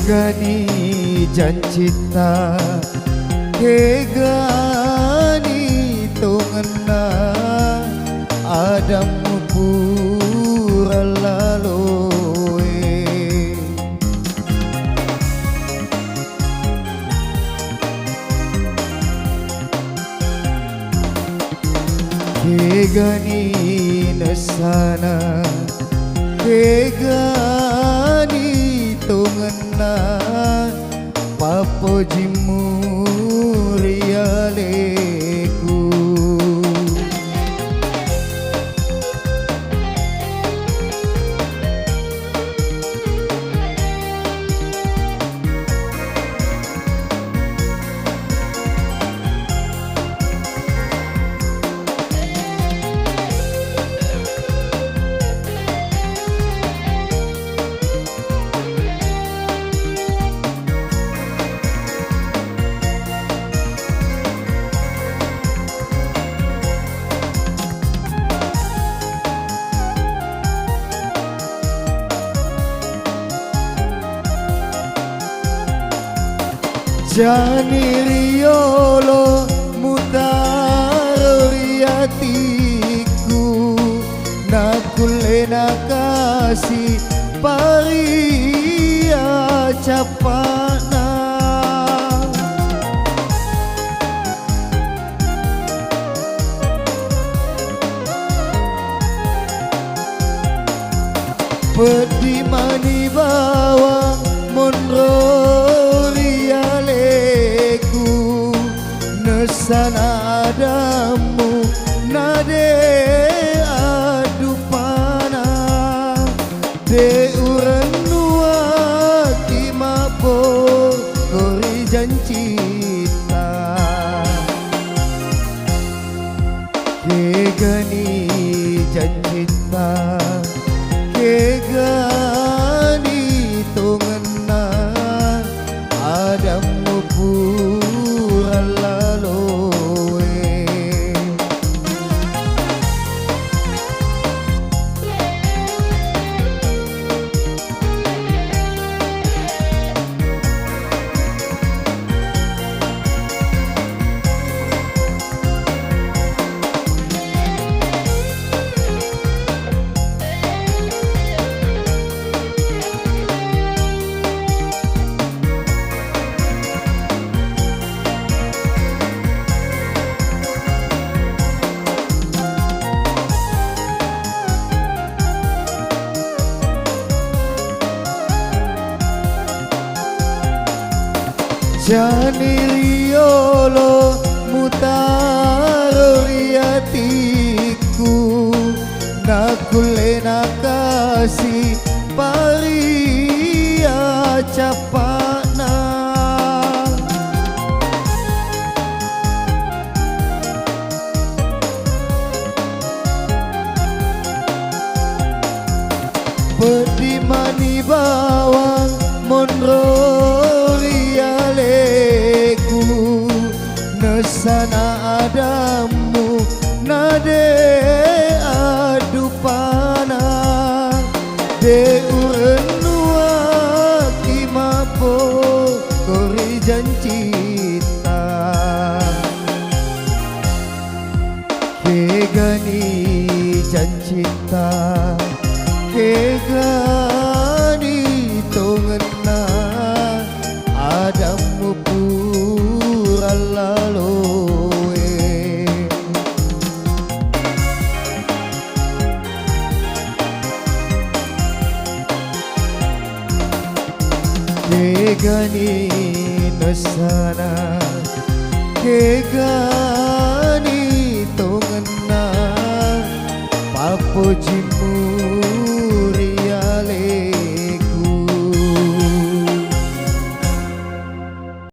Kegani jancita kegani tungena adamu pura laloe kegani nasana kegani tungena papo jimurialeku Jani riolo mutaroriatiku nakule nakasi paria capana pedi mani bawang monrorialeku nesana adamu nade adupana de urenua kimapo kori jancita kegani jancita kegani tungena adamu pura laloe Jani riolo mutaroriatiku nakule nakasi paria capana pedi mani bawang monrorialeku nesana adamu nade adupana de urenua kimapo kori jancita kegani jancita kegani tungena adamu pura laloe kegani nasana kegani